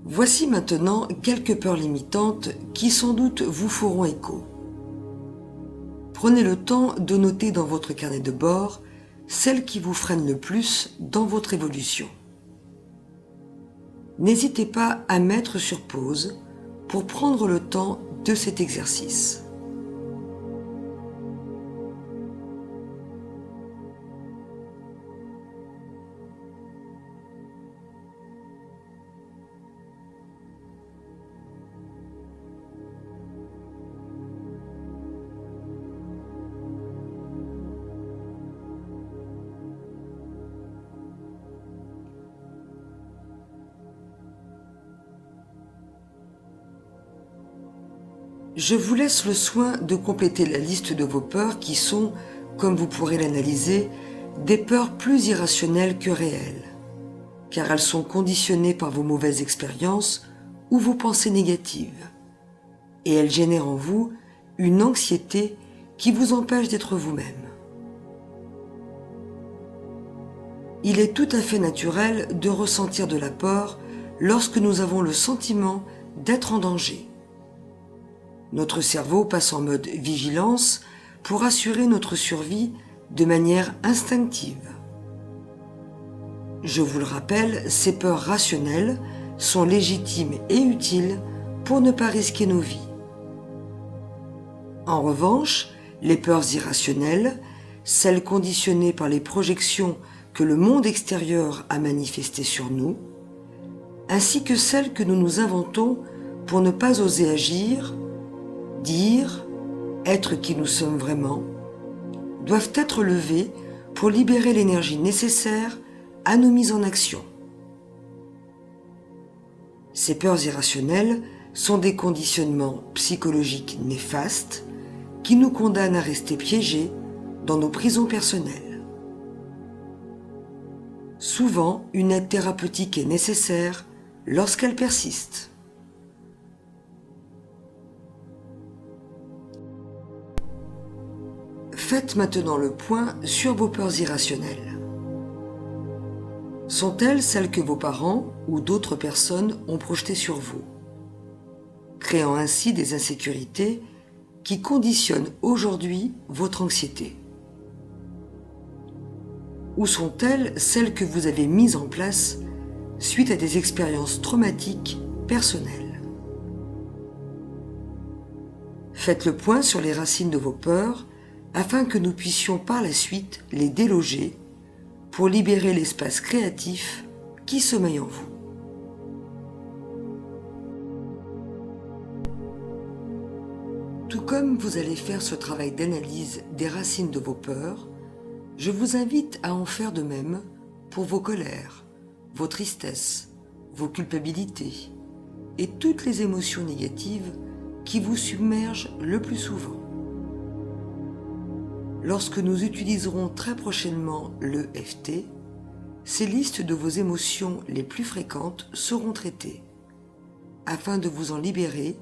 Voici maintenant quelques peurs limitantes qui sans doute vous feront écho. Prenez le temps de noter dans votre carnet de bord celles qui vous freinent le plus dans votre évolution. N'hésitez pas à mettre sur pause pour prendre le temps de cet exercice. Je vous laisse le soin de compléter la liste de vos peurs qui sont, comme vous pourrez l'analyser, des peurs plus irrationnelles que réelles, car elles sont conditionnées par vos mauvaises expériences ou vos pensées négatives, et elles génèrent en vous une anxiété qui vous empêche d'être vous-même. Il est tout à fait naturel de ressentir de la peur lorsque nous avons le sentiment d'être en danger. Notre cerveau passe en mode vigilance pour assurer notre survie de manière instinctive. Je vous le rappelle, ces peurs rationnelles sont légitimes et utiles pour ne pas risquer nos vies. En revanche, les peurs irrationnelles, celles conditionnées par les projections que le monde extérieur a manifestées sur nous, ainsi que celles que nous nous inventons pour ne pas oser agir, dire, être qui nous sommes vraiment, doivent être levées pour libérer l'énergie nécessaire à nos mises en action. Ces peurs irrationnelles sont des conditionnements psychologiques néfastes qui nous condamnent à rester piégés dans nos prisons personnelles. Souvent, une aide thérapeutique est nécessaire lorsqu'elle persiste. Faites maintenant le point sur vos peurs irrationnelles. Sont-elles celles que vos parents ou d'autres personnes ont projetées sur vous, créant ainsi des insécurités qui conditionnent aujourd'hui votre anxiété? Ou sont-elles celles que vous avez mises en place suite à des expériences traumatiques personnelles? Faites le point sur les racines de vos peurs afin que nous puissions par la suite les déloger pour libérer l'espace créatif qui sommeille en vous. Tout comme vous allez faire ce travail d'analyse des racines de vos peurs, je vous invite à en faire de même pour vos colères, vos tristesses, vos culpabilités et toutes les émotions négatives qui vous submergent le plus souvent. Lorsque nous utiliserons très prochainement l'EFT, ces listes de vos émotions les plus fréquentes seront traitées, afin de vous en libérer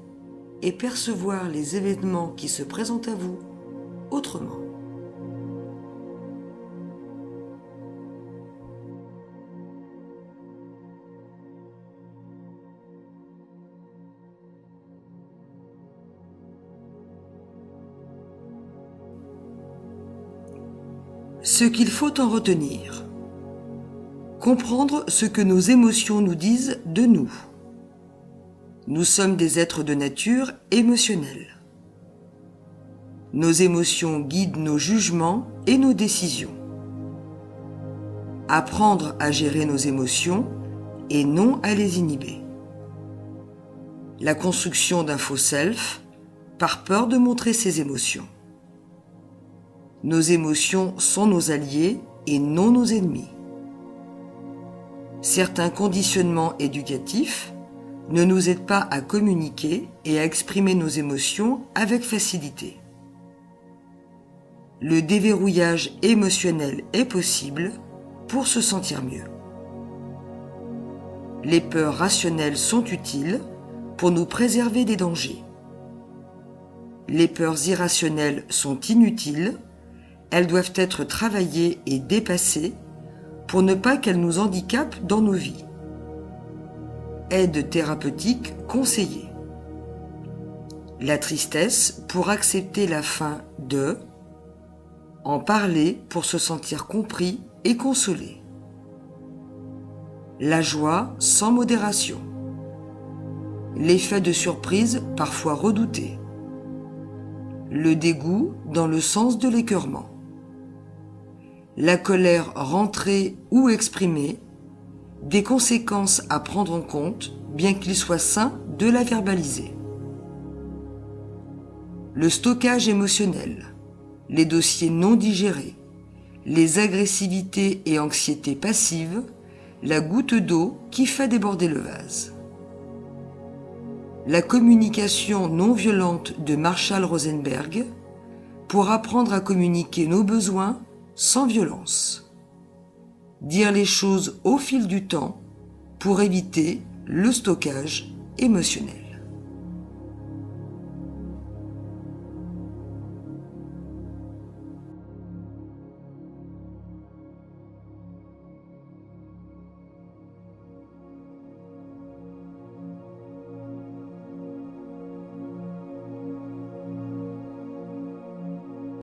et percevoir les événements qui se présentent à vous autrement. Ce qu'il faut en retenir. Comprendre ce que nos émotions nous disent de nous. Nous sommes des êtres de nature émotionnelle. Nos émotions guident nos jugements et nos décisions. Apprendre à gérer nos émotions et non à les inhiber. La construction d'un faux self par peur de montrer ses émotions. Nos émotions sont nos alliés et non nos ennemis. Certains conditionnements éducatifs ne nous aident pas à communiquer et à exprimer nos émotions avec facilité. Le déverrouillage émotionnel est possible pour se sentir mieux. Les peurs rationnelles sont utiles pour nous préserver des dangers. Les peurs irrationnelles sont inutiles. Elles doivent être travaillées et dépassées pour ne pas qu'elle nous handicape dans nos vies. Aide thérapeutique conseillée. La tristesse pour accepter la fin de. En parler pour se sentir compris et consolé. La joie sans modération. L'effet de surprise parfois redouté. Le dégoût dans le sens de l'écœurement. La colère rentrée ou exprimée, des conséquences à prendre en compte, bien qu'il soit sain de la verbaliser. Le stockage émotionnel, les dossiers non digérés, les agressivités et anxiétés passives, la goutte d'eau qui fait déborder le vase. La communication non violente de Marshall Rosenberg pour apprendre à communiquer nos besoins sans violence. Dire les choses au fil du temps pour éviter le stockage émotionnel.